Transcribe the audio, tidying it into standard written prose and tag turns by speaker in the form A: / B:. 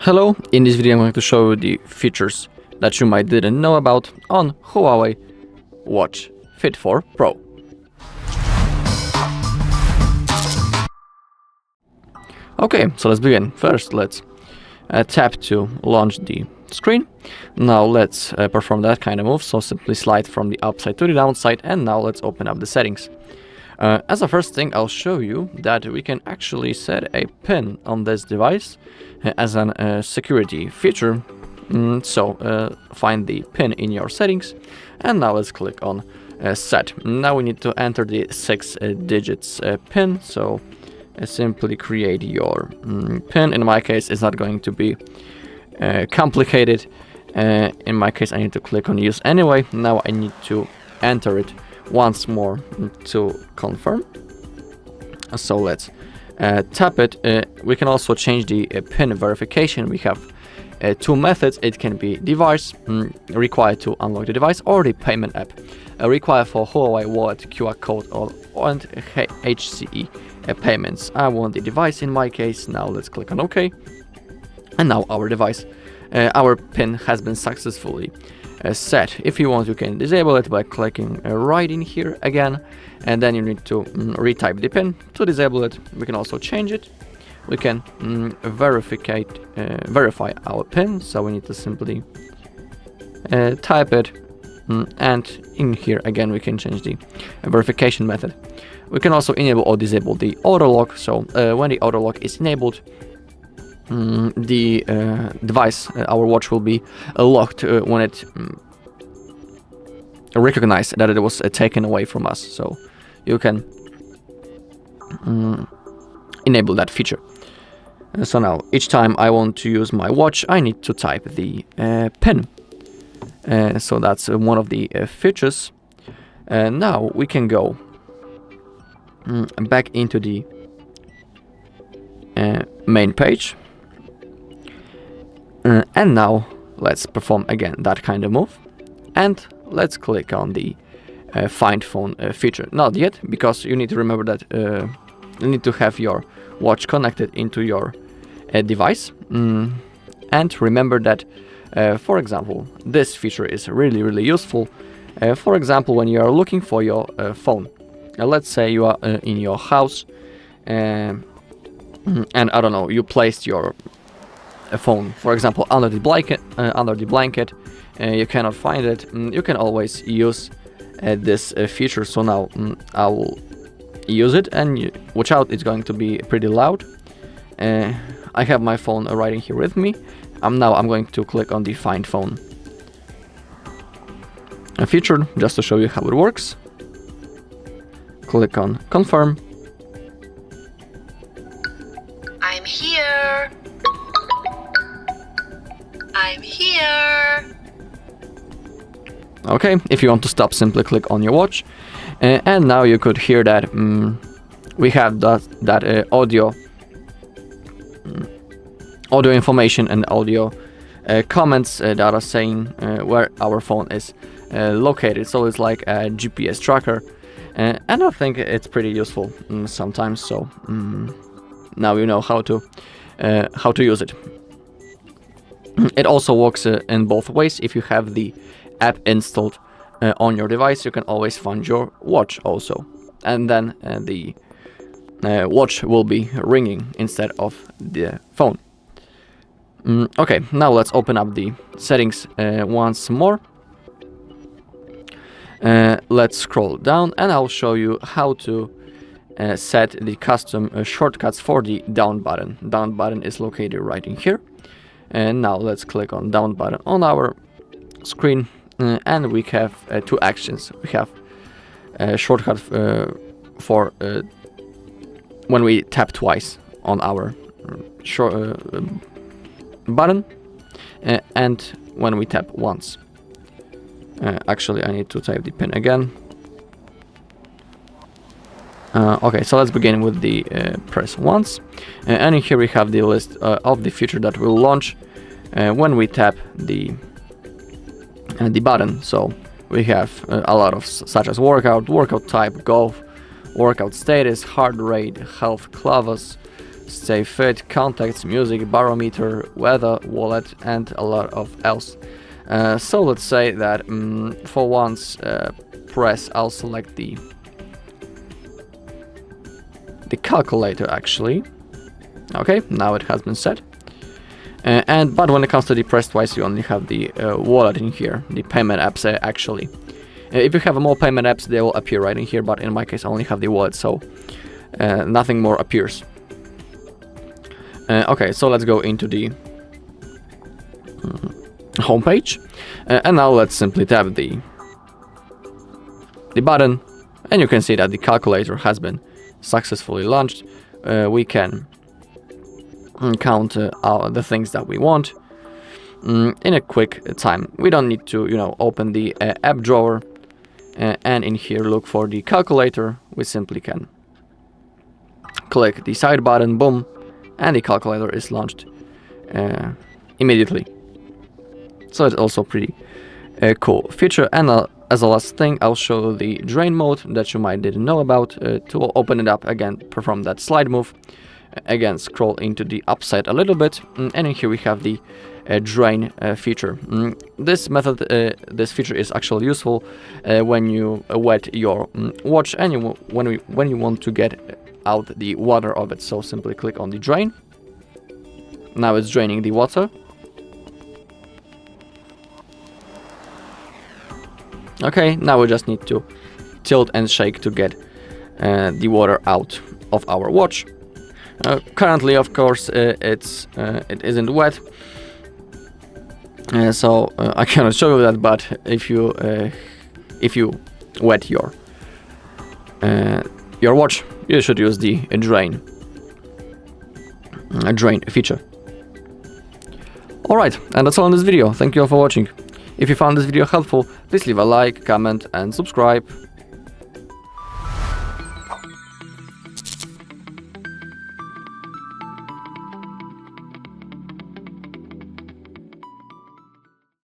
A: Hello, in this video I'm going to show you the features that you might didn't know about on HUAWEI Watch Fit 4 Pro. Okay, so let's begin. First let's tap to launch the screen. Now let's perform that kind of move, so simply slide from the upside to the downside, and now let's open up the settings. As a first thing, I'll show you that we can actually set a pin on this device as a security feature. Find the pin in your settings, and now let's click on set. Now we need to enter the 6 digits pin, so simply create your pin. In my case, it's not going to be complicated. In my case, I need to click on use anyway. Now I need to enter it once more to confirm. So let's tap it. We can also change the pin verification. We have 2 methods. It can be device required to unlock the device, or the payment app required for HUAWEI Wallet, QR code, and HCE payments. I want the device in my case. Now let's click on OK. And now our device, our pin has been successfully set. If you want, you can disable it by clicking right in here again, and then you need to retype the pin to disable it. We can also change it. We can verify our pin, so we need to simply type it, and in here again we can change the verification method. We can also enable or disable the auto lock, so when the auto lock is enabled, the device, our watch, will be locked when it recognizes that it was taken away from us. So you can enable that feature. So now each time I want to use my watch, I need to type the pin. So that's one of the features. Now we can go back into the main page. And now let's perform again that kind of move, and let's click on the find phone feature. Not yet, because you need to remember that you need to have your watch connected into your device, and remember that for example, this feature is really useful. For example, when you are looking for your phone, let's say you are in your house, and I don't know, you placed your phone, for example, under the blanket, you cannot find it. You can always use this feature. So now I will use it, and watch out, it's going to be pretty loud. I have my phone right in here with me. Now I'm going to click on the find phone feature just to show you how it works. Click on confirm.
B: I'm here. I'm here.
A: Okay, if you want to stop, simply click on your watch, and now you could hear that we have that audio information and audio comments that are saying where our phone is located. So it's like a GPS tracker, and I think it's pretty useful sometimes. So now you know how to use it. It also works in both ways. If you have the app installed on your device, you can always find your watch also, and then the watch will be ringing instead of the phone. Okay, now let's open up the settings once more. Let's scroll down, and I'll show you how to set the custom shortcuts for the down button. Down button is located right in here. And now let's click on down button on our screen, and we have 2 actions. We have a shortcut for when we tap twice on our button, and when we tap once. Actually, I need to type the pin again. Okay, so let's begin with the press once, and in here we have the list of the feature that will launch when we tap the button. So we have a lot of such as workout type, golf, workout status, heart rate, health, clavus, stay fit, contacts, music, barometer, weather, wallet, and a lot of else. So let's say that for once press, I'll select the calculator actually. Okay, now it has been set. But when it comes to the press twice, you only have the wallet in here, the payment apps actually. If you have more payment apps, they will appear right in here, but in my case I only have the wallet, so nothing more appears. Okay, so let's go into the homepage, and now let's simply tap the button, and you can see that the calculator has been successfully launched. We can count the things that we want in a quick time. We don't need to, open the app drawer and in here look for the calculator. We simply can click the side button, boom, and the calculator is launched immediately. So it's also pretty cool feature. And as a last thing, I'll show the drain mode that you might didn't know about. To open it up, again, perform that slide move. Again, scroll into the upside a little bit, and in here we have the drain feature. This feature is actually useful when you wet your watch and when you want to get out the water of it. So simply click on the drain. Now it's draining the water. Okay, now we just need to tilt and shake to get the water out of our watch. Currently, of course, it isn't wet, so I cannot show you that. But if you wet your watch, you should use the drain feature. All right, and that's all in this video. Thank you all for watching. If you found this video helpful, please leave a like, comment, and subscribe.